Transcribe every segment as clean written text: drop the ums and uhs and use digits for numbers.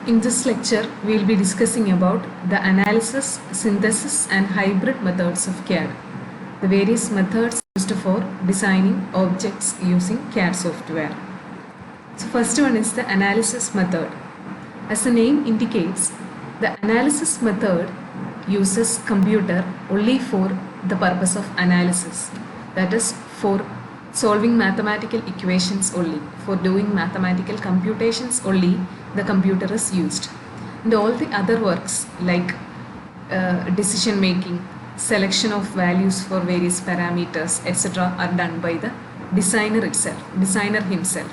In this lecture, we will be discussing about the analysis, synthesis and hybrid methods of CAD. The various methods used for designing objects using CAD software. So first one is the analysis method. As the name indicates, the analysis method uses computer only for the purpose of analysis. That is for solving mathematical equations only, for doing mathematical computations only the computer is used. And all the other works like decision making, selection of values for various parameters, etc. are done by the designer himself.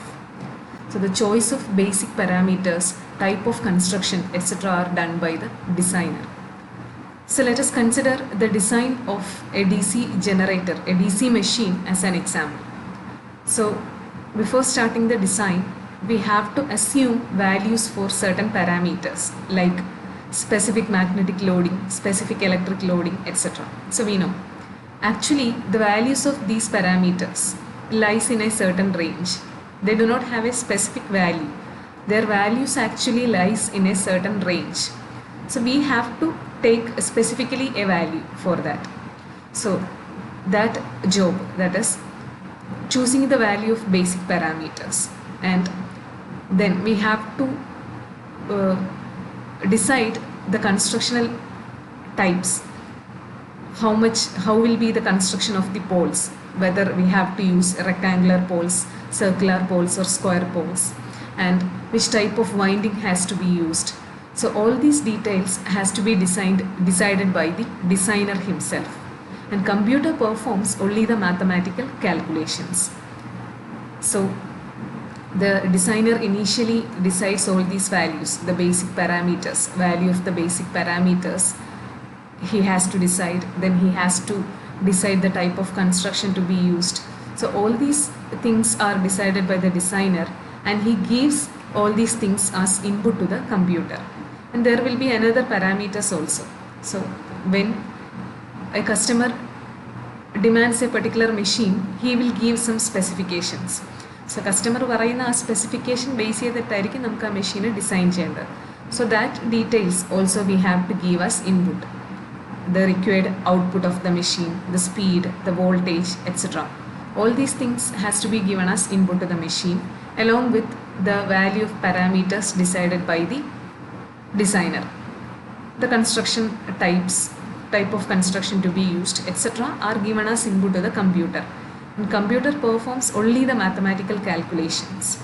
So the choice of basic parameters, type of construction, etc. are done by the designer. So let us consider the design of a DC generator, a DC machine as an example. So before starting the design, we have to assume values for certain parameters like specific magnetic loading, specific electric loading, etc. So we know actually the values of these parameters lies in a certain range. They do not have a specific value. Their values actually lies in a certain range. So we have to take specifically a value for that. So that job, that is choosing the value of basic parameters, and then we have to decide the constructional types, how will be the construction of the poles, whether we have to use rectangular poles, circular poles or square poles, and which type of winding has to be used. So all these details has to be decided by the designer himself, and computer performs only the mathematical calculations. So the designer initially decides all these values, the basic parameters, value of the basic parameters he has to decide, then he has to decide the type of construction to be used. So all these things are decided by the designer, and he gives all these things as input to the computer. And there will be another parameters also. So when a customer demands a particular machine, he will give some specifications. So customer പറയുന്ന ആ specification base ചെയ്തിട്ടായിരിക്കും നമുക്ക് ആ machine design ചെയ്യേണ്ടത്. So that details also we have to give as input. The required output of the machine, the speed, the voltage, etc. All these things has to be given as input to the machine along with the value of parameters decided by the designer. The construction type of construction to be used, etc. are given as input to the computer. And computer performs only the mathematical calculations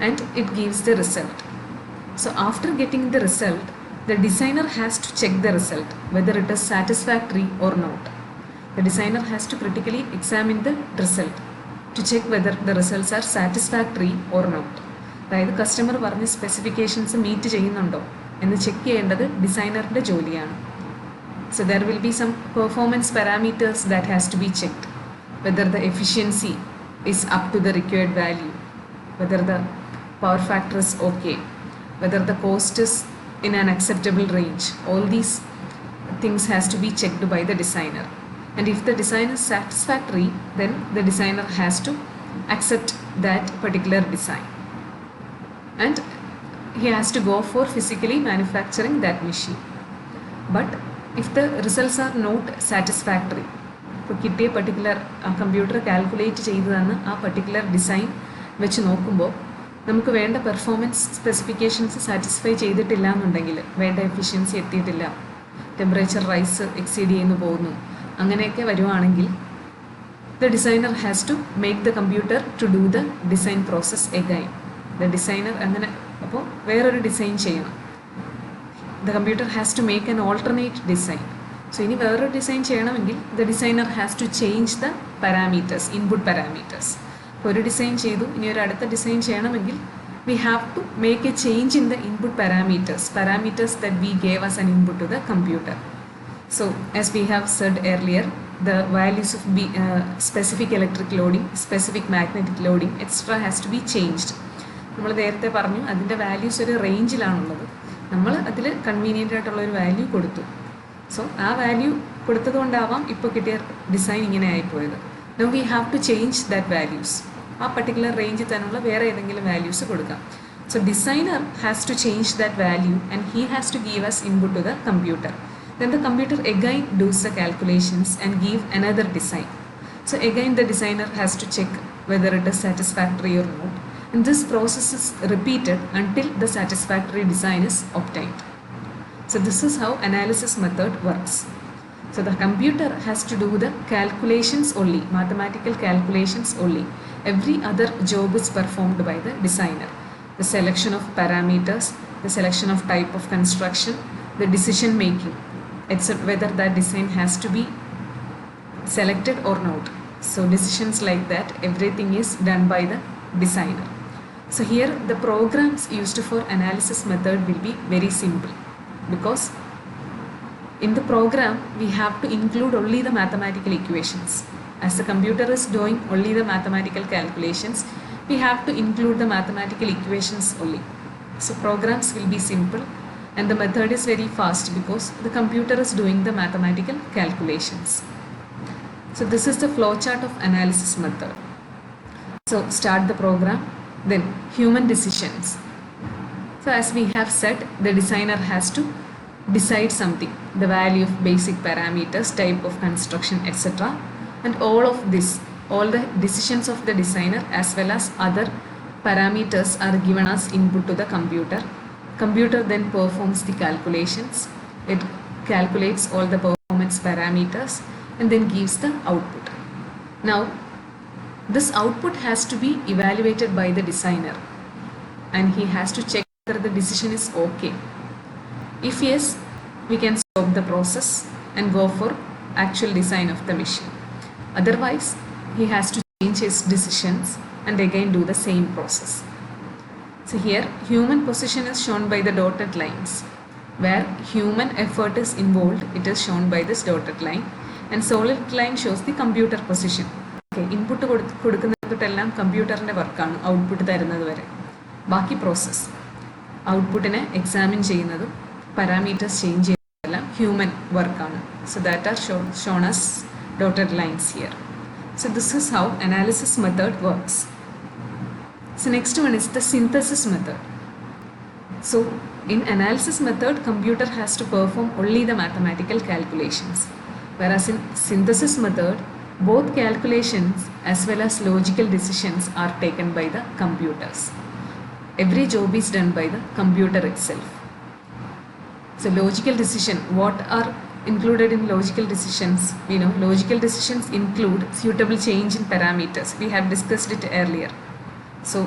and it gives the result. So after getting the result, the designer has to check the result whether it is satisfactory or not. The designer has to critically examine the result to check whether the results are satisfactory or not. അതായത് customer പറഞ്ഞ specifications meet ചെയ്യുന്നുണ്ടോ എന്ന് check ചെയ്യേണ്ടത് ഡിസൈനറിൻ്റെ ജോലിയാണ്. So there will be some performance parameters that has to be checked, whether the efficiency is up to the required value, whether the power factor is okay, whether the cost is in an acceptable range. All these things has to be checked by the designer. And if the design is satisfactory, then the designer has to accept that particular design. And he has to go for physically manufacturing that machine. But if the results are not satisfactory, ഇപ്പോൾ കിട്ടിയ particular computer calculate ചെയ്ത് തന്ന ആ particular design വെച്ച് നോക്കുമ്പോൾ നമുക്ക് വേണ്ട performance specifications satisfy ചെയ്തിട്ടില്ല എന്നുണ്ടെങ്കിൽ, വേണ്ട എഫിഷ്യൻസി എത്തിയിട്ടില്ല, ടെമ്പറേച്ചർ റൈസ് എക്സീഡ് ചെയ്യുന്നു പോകുന്നു, അങ്ങനെയൊക്കെ വരുവാണെങ്കിൽ the designer has to make the computer to do the design process again. The designer അങ്ങനെ അപ്പോൾ വേറൊരു ഡിസൈൻ ചെയ്യണം. The computer has to make an alternate design. So ഇനി വേറൊരു ഡിസൈൻ ചെയ്യണമെങ്കിൽ the designer has to change the parameters, input parameters. ഇപ്പോൾ ഒരു design ചെയ്തു, ഇനി ഒരു അടുത്ത ഡിസൈൻ ചെയ്യണമെങ്കിൽ we have to make a change in the input parameters that we gave as an input to the computer. So as we have said earlier, the values of specific electric loading, specific magnetic loading, etc. has to be changed. നമ്മൾ നേരത്തെ പറഞ്ഞു അതിൻ്റെ values ഒരു റേഞ്ചിലാണുള്ളത്. നമ്മൾ അതിൽ convenient ആയിട്ടുള്ളൊരു value കൊടുത്തു. So ആ വാല്യൂ കൊടുത്തതുകൊണ്ടാവാം ഇപ്പോൾ കിട്ടിയ ഡിസൈൻ ഇങ്ങനെ ആയിപ്പോയത്. Now we have to change that values. ആ പർട്ടിക്കുലർ റേഞ്ചിൽ തന്നെയുള്ള വേറെ ഏതെങ്കിലും വാല്യൂസ് കൊടുക്കാം. So designer has to change that value and he has to give us input to the computer. Then the computer again does the calculations and give another design. So again the designer has to check whether it is satisfactory or not. And this process is repeated until the satisfactory design is obtained. So this is how analysis method works. So the computer has to do the calculations only, mathematical calculations only. Every other job is performed by the designer. The selection of parameters, the selection of type of construction, the decision making, except whether that design has to be selected or not. So decisions like that, everything is done by the designer. So here the programs used for analysis method will be very simple, because in the program we have to include only the mathematical equations. As the computer is doing only the mathematical calculations, we have to include the mathematical equations only. So programs will be simple and the method is very fast because the computer is doing the mathematical calculations. So this is the flowchart of analysis method. So start the program, then human decisions. So as we have said, the designer has to decide something, the value of basic parameters, type of construction, etc. And all of this, all the decisions of the designer as well as other parameters are given as input to the computer. Computer then performs the calculations. It calculates all the performance parameters and then gives the output. Now, this output has to be evaluated by the designer and he has to check whether the decision is okay. If yes, we can stop the process and go for actual design of the machine. Otherwise, he has to change his decisions and again do the same process. So here, human position is shown by the dotted lines. Where human effort is involved, it is shown by this dotted line. And solid line shows the computer position. Okay, input കൊടുക്കുന്നതെല്ലാം കമ്പ്യൂട്ടറിൻ്റെ വർക്കാണ് output തരുന്നത് വരെ. ബാക്കി process ഔട്ട്പുട്ടിനെ examine ചെയ്യുന്നതും parameters change ചെയ്യുന്നതെല്ലാം human വർക്കാണ്. So that are shown as dotted lines here. So this is how analysis method works. So next one is the synthesis method. So in analysis method, computer has to perform only the mathematical calculations, whereas in synthesis method, both calculations as well as logical decisions are taken by the computers. Every job is done by the computer itself. So logical decision, what are included in logical decisions? We know logical decisions include suitable change in parameters. We have discussed it earlier. So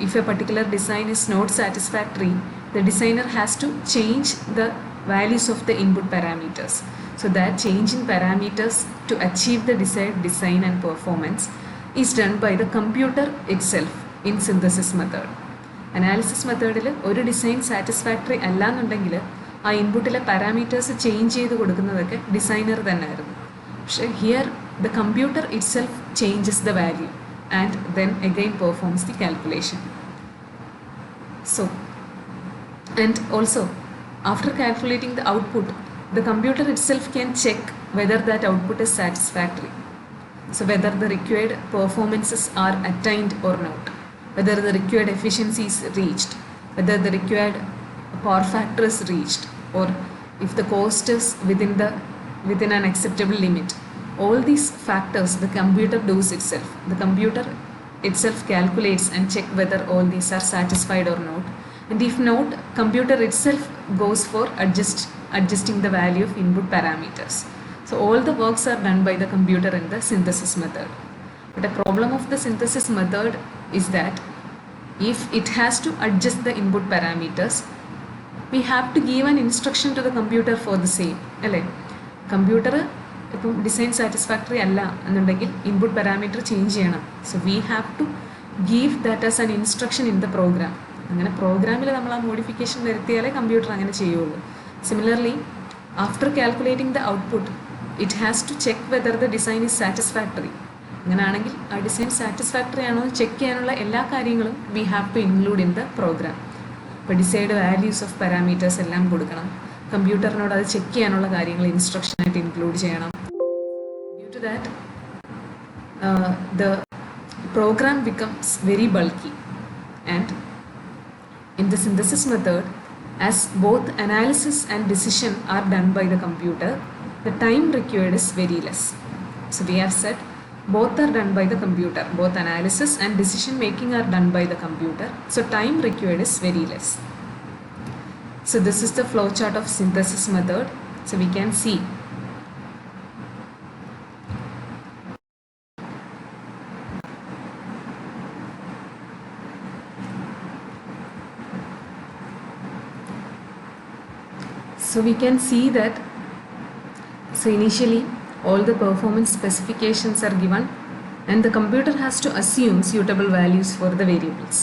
if a particular design is not satisfactory, the designer has to change the values of the input parameters. So that change in parameters to achieve the desired design and performance is done by the computer itself in synthesis method. Analysis method ഒരു design satisfactory അല്ല എന്നുണ്ടെങ്കിൽ ആ ഇൻപുട്ടിലെ parameters change ചെയ്ത് കൊടുക്കുന്നതൊക്കെ designer തന്നെ ആയിരുന്നു. പക്ഷേ here the computer it self changes the value and then again performs the calculation. So and also after calculating the output, the computer itself can check whether that output is satisfactory. So whether the required performances are attained or not, whether the required efficiency is reached, whether the required power factor is reached, or if the cost is within an acceptable limit. All these factors the computer does itself. The computer itself calculates and check whether all these are satisfied or not. And if not, computer itself goes for adjusting the value of input parameters. So all the works are done by the computer in the synthesis method. But the problem of the synthesis method is that if it has to adjust the input parameters, we have to give an instruction to the computer for the same. അല്ലേ, computer ഇപ്പം design satisfactory അല്ല എന്നുണ്ടെങ്കിൽ input parameter change ചെയ്യണം. So we have to give that as an instruction in the program. അങ്ങനെ പ്രോഗ്രാമിൽ നമ്മൾ ആ modification വരുത്തിയാലേ കമ്പ്യൂട്ടർ അങ്ങനെ ചെയ്യുള്ളൂ. Similarly after calculating the output, it has to check whether the design is satisfactory. അങ്ങനെയാണെങ്കിൽ ആ ഡിസൈൻ സാറ്റിസ്ഫാക്ടറി ആണോ ചെക്ക് ചെയ്യാനുള്ള എല്ലാ കാര്യങ്ങളും we have to include in the program. ഇപ്പോൾ ഡിസൈഡ് വാല്യൂസ് ഓഫ് പാരാമീറ്റേഴ്സ് എല്ലാം കൊടുക്കണം. കമ്പ്യൂട്ടറിനോട് അത് ചെക്ക് ചെയ്യാനുള്ള കാര്യങ്ങൾ ഇൻസ്ട്രക്ഷനായിട്ട് ഇൻക്ലൂഡ് ചെയ്യണം. Due to that the program becomes very bulky and In the synthesis method, as both analysis and decision are done by the computer, the time required is very less. So we have said both are done by the computer, both analysis and decision making are done by the computer, so time required is very less. So this is the flow chart of synthesis method. So we can see that initially all the performance specifications are given and the computer has to assume suitable values for the variables,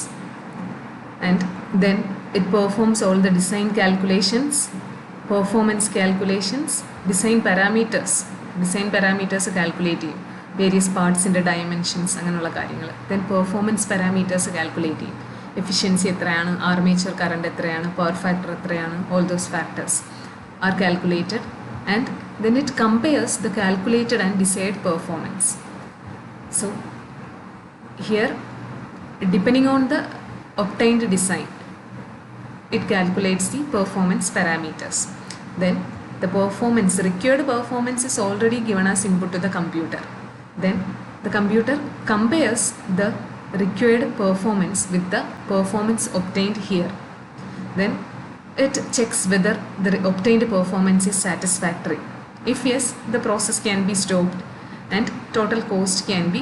and then it performs all the design calculations, performance calculations, design parameters calculate ചെയ്യും, various parts in the dimensions അങ്ങനെയുള്ള കാര്യങ്ങൾ. Then performance parameters calculate ചെയ്യും, efficiency എത്രയാണ്, armature current എത്രയാണ്, power factor എത്രയാണ്, all those factors are calculated, and then it compares the calculated and desired performance. So here, depending on the obtained design, it calculates the performance parameters. Then the required performance is already given as input to the computer. Then the computer compares the required performance with the performance obtained here. Then it checks whether the obtained performance is satisfactory. If yes, the process can be stopped and total cost can be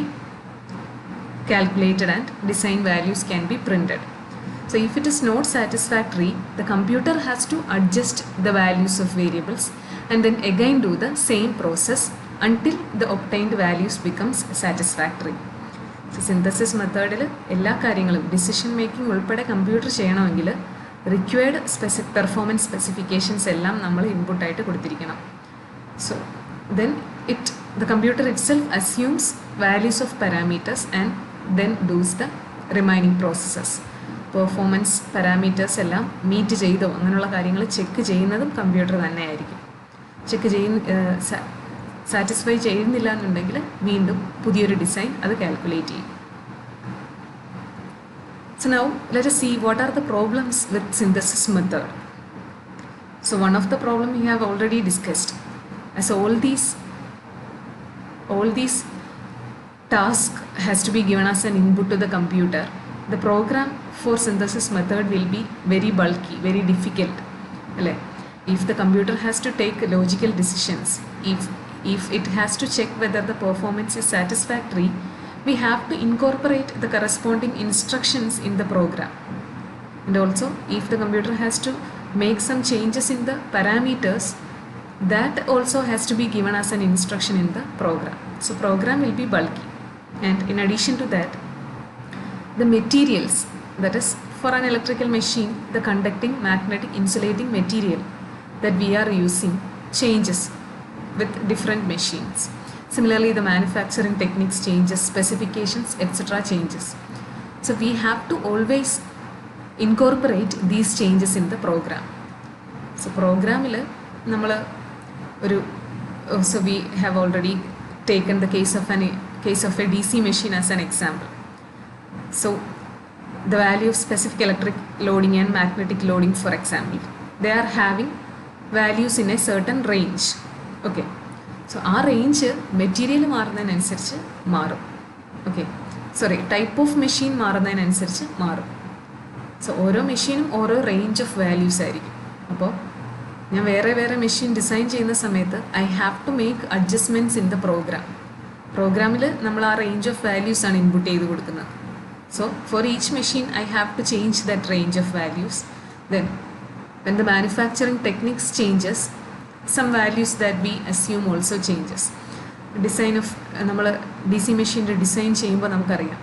calculated and design values can be printed. So if it is not satisfactory, the computer has to adjust the values of variables and then again do the same process until the obtained values becomes satisfactory. So synthesis method എല്ലാ കാര്യങ്ങളും decision making ഉൾപ്പെടെ computer ചെയ്യണമെങ്കിൽ required performance specifications എല്ലാം നമ്മൾ input ആയിട്ട് കൊടുത്തിരിക്കണം. So then the computer itself assumes values of parameters and then does the remaining processes. Performance parameters എല്ലാം meet ചെയ്തോ അങ്ങനെയുള്ള കാര്യങ്ങൾ ചെക്ക് ചെയ്യുന്നതും കമ്പ്യൂട്ടർ തന്നെ ആയിരിക്കും. ചെക്ക് സാറ്റിസ്ഫൈ ചെയ്യുന്നില്ല എന്നുണ്ടെങ്കിൽ വീണ്ടും പുതിയൊരു ഡിസൈൻ അത് കാൽക്കുലേറ്റ് ചെയ്യും. So now let us see what are the problems with synthesis method. So one of the problem we have already discussed, as all these task has to be given as an input to the computer, the program for synthesis method will be very bulky, very difficult. If the computer has to take logical decisions, if it has to check whether the performance is satisfactory, we have to incorporate the corresponding instructions in the program. And also if the computer has to make some changes in the parameters, that also has to be given as an instruction in the program. So program will be bulky. And in addition to that, the materials, that is for an electrical machine, the conducting, magnetic, insulating material that we are using changes with different machines. Similarly, the manufacturing techniques changes, specifications, etc. changes. So we have to always incorporate these changes in the program. So program so we have already taken the case of a DC machine as an example. So the value of specific electric loading and magnetic loading, for example, they are having values in a certain range. Okay. So ആ range material മാറുന്നതിനനുസരിച്ച് മാറും. Type of machine മാറുന്നതിനനുസരിച്ച് മാറും. So ഓരോ മെഷീനും ഓരോ range of values ആയിരിക്കും. അപ്പോൾ ഞാൻ വേറെ മെഷീൻ ഡിസൈൻ ചെയ്യുന്ന സമയത്ത് I have to make adjustments in the പ്രോഗ്രാമിൽ നമ്മൾ ആ റേഞ്ച് ഓഫ് വാല്യൂസ് ആണ് ഇൻപുട്ട് ചെയ്ത് കൊടുക്കുന്നത്. So for each machine I have to change that range of values. Then when the manufacturing techniques changes, some values that we assume also changes. Design of നമ്മൾ DC മെഷീൻ്റെ design ചെയ്യുമ്പോൾ നമുക്കറിയാം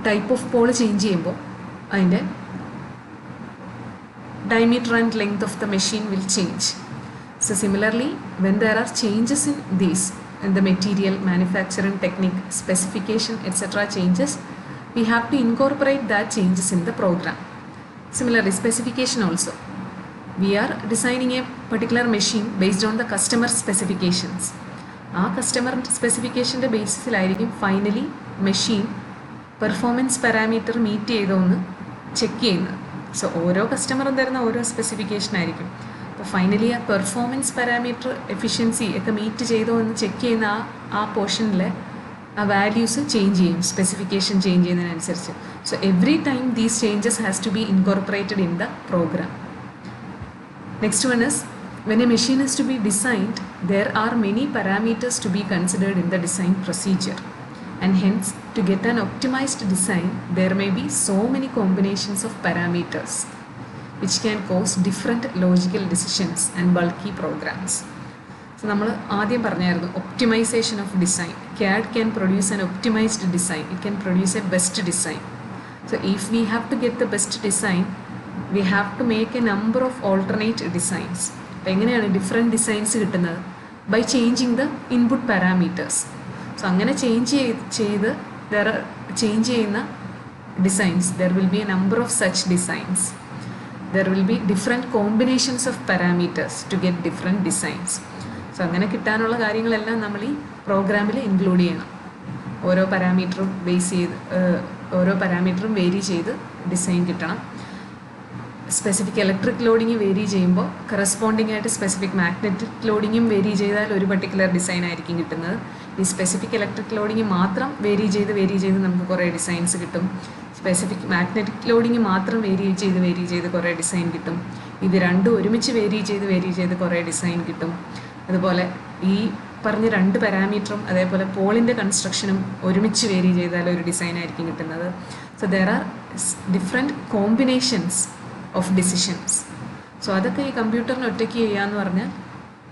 type of Paul change ചെയ്യുമ്പോൾ അതിൻ്റെ diameter and length of the machine will change. So similarly, when there are changes in these, in the material, manufacturing technique, specification, etc. changes, we have to incorporate that changes in the program. Similarly, specification also. We are designing a particular machine based on the customer specifications. ആ customer സ്പെസിഫിക്കേഷൻ്റെ ബേസിസിലായിരിക്കും finally machine performance parameter meet ചെയ്തോന്ന് check ചെയ്യുന്നത്. So ഓരോ കസ്റ്റമറും തരുന്ന ഓരോ specification ആയിരിക്കും. അപ്പോൾ ഫൈനലി ആ പെർഫോമൻസ് പാരാമീറ്റർ എഫിഷ്യൻസി ഒക്കെ മീറ്റ് ചെയ്തോ എന്ന് ചെക്ക് ചെയ്യുന്ന ആ പോർഷനിൽ ആ വാല്യൂസ് ചേഞ്ച് ചെയ്യും, സ്പെസിഫിക്കേഷൻ ചേഞ്ച് ചെയ്യുന്നതിനനുസരിച്ച്. So every time these changes has to be incorporated in the program. Next one is, when a machine is to be designed, there are many parameters to be considered in the design procedure. And hence, to get an optimized design, there may be so many combinations of parameters which can cause different logical decisions and bulky programs. So, നമ്മൾ ആദ്യം പറഞ്ഞായിരുന്നു optimization of design. CAD can produce an optimized design. It can produce a best design. So, if we have to get the best design, we have to make a number of alternate designs. അപ്പോൾ എങ്ങനെയാണ് different designs കിട്ടുന്നത്? By changing the input parameters. So അങ്ങനെ change ചെയ്യുന്ന designs, there will be a number of such designs. There will be different combinations of parameters to get different designs. So അങ്ങനെ കിട്ടാനുള്ള കാര്യങ്ങളെല്ലാം നമ്മൾ ഈ പ്രോഗ്രാമിൽ ഇൻക്ലൂഡ് ചെയ്യണം. ഓരോ പാരാമീറ്ററും വേരി ചെയ്ത് ഡിസൈൻ കിട്ടണം. സ്പെസിഫിക് ഇലക്ട്രിക് ലോഡിങ് വേരി ചെയ്യുമ്പോൾ കറസ്പോണ്ടിങ് ആയിട്ട് സ്പെസിഫിക് മാഗ്നറ്റിക് ലോഡിങ്ങും വേരി ചെയ്താൽ ഒരു പർട്ടിക്കുലർ ഡിസൈൻ ആയിരിക്കും കിട്ടുന്നത്. ഈ സ്പെസിഫിക് ഇലക്ട്രിക് ലോഡിങ് മാത്രം വേരി ചെയ്ത് നമുക്ക് കുറേ ഡിസൈൻസ് കിട്ടും. സ്പെസിഫിക് മാഗ്നറ്റിക് ലോഡിങ് മാത്രം വേരി ചെയ്ത് കുറേ ഡിസൈൻ കിട്ടും. ഇത് രണ്ടും ഒരുമിച്ച് വേരി ചെയ്ത് കുറേ ഡിസൈൻ കിട്ടും. അതുപോലെ ഈ പറഞ്ഞ രണ്ട് പാരാമീറ്ററും അതേപോലെ പോളിൻ്റെ കൺസ്ട്രക്ഷനും ഒരുമിച്ച് വേരി ചെയ്താൽ ഒരു ഡിസൈൻ ആയിരിക്കും കിട്ടുന്നത്. So there are different combinations of decisions. So അതൊക്കെ ഈ കമ്പ്യൂട്ടറിന് ഒറ്റയ്ക്ക് ചെയ്യാന്ന് പറഞ്ഞാൽ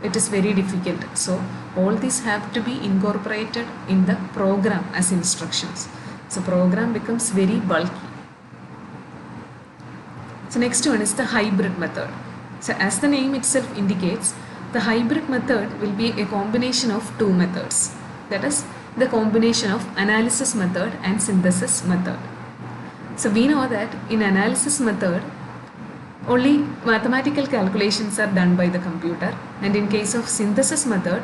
it is very difficult. So all these have to be incorporated in the program as instructions. So program becomes very bulky. So next one is the hybrid method. So as the name itself indicates, the hybrid method will be a combination of two methods. That is the combination of analysis method and synthesis method. So we know that in analysis method, only mathematical calculations are done by the computer, and in case of synthesis method,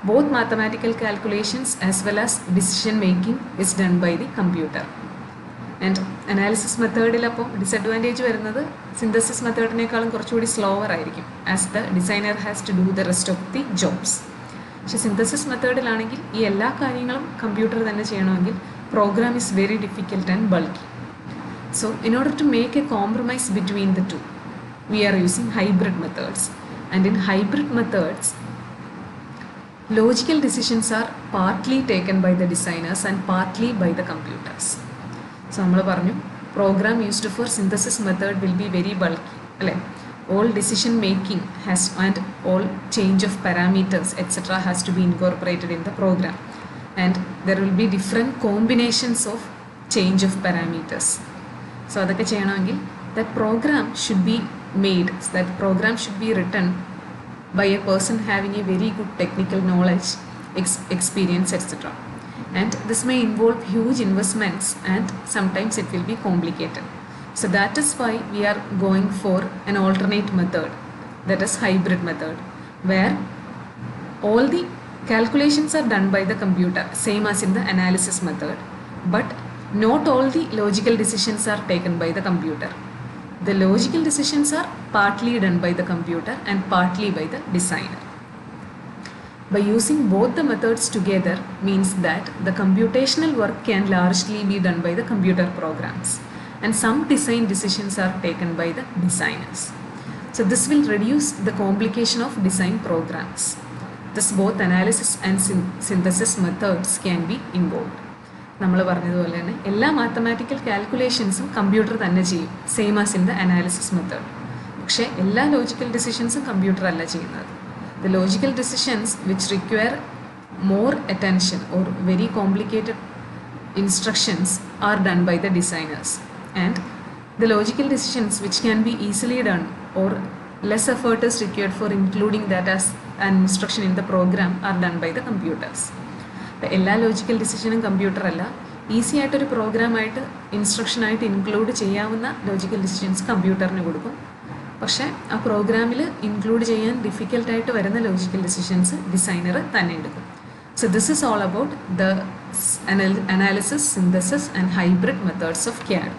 both mathematical calculations as well as decision making is done by the computer. And analysis method ilappo disadvantage varunathu synthesis method nekkalum korchudi slower aayirikkum, as the designer has to do the rest of the jobs. പക്ഷേ synthesis മെത്തേഡിലാണെങ്കിൽ ഈ എല്ലാ കാര്യങ്ങളും computer തന്നെ ചെയ്യണമെങ്കിൽ program is very difficult and bulky. So in order to make a compromise between the two, we are using hybrid methods. And in hybrid methods, logical decisions are partly taken by the designers and partly by the computers. So നമ്മൾ പറഞ്ഞു program used for synthesis method will be very bulky, അല്ലേ? All decision making has and all change of parameters etc. has to be incorporated in the program, and there will be different combinations of change of parameters. So അതൊക്കെ ചെയ്യണമെങ്കിൽ that program should be made, that program should be written by a person having a very good technical knowledge, experience etc. And this may involve huge investments and sometimes it will be complicated. So that is why we are going for an alternate method, that is hybrid method, where all the calculations are done by the computer, same as in the analysis method, but not all the logical decisions are taken by the computer. The logical decisions are partly done by the computer and partly by the designer. By using both the methods together means that the computational work can largely be done by the computer programs, and some design decisions are taken by the designers. So this will reduce the complication of design programs. Thus both analysis and synthesis methods can be involved. നമ്മൾ പറഞ്ഞതുപോലെ തന്നെ എല്ലാ mathematical കാൽക്കുലേഷൻസും computer തന്നെ ചെയ്യും, same as in the analysis method. പക്ഷേ എല്ലാ logical ഡിസിഷൻസും computer അല്ല ചെയ്യുന്നത്. The logical decisions which require more attention or very complicated instructions are done by the designers, and the logical decisions which can be easily done or less effort is required for including that as an instruction in the program are done by the computers. എല്ലാ logical ഡിസിഷനും computer അല്ല, easy ആയിട്ടൊരു പ്രോഗ്രാമായിട്ട് ഇൻസ്ട്രക്ഷനായിട്ട് include ചെയ്യാവുന്ന logical decisions കമ്പ്യൂട്ടറിന് കൊടുക്കും. പക്ഷേ ആ പ്രോഗ്രാമിൽ ഇൻക്ലൂഡ് ചെയ്യാൻ ഡിഫിക്കൽട്ടായിട്ട് വരുന്ന ലോജിക്കൽ ഡിസിഷൻസ് ഡിസൈനർ തന്നെ എടുക്കും. So this is all about the analysis, synthesis and hybrid methods of CAD.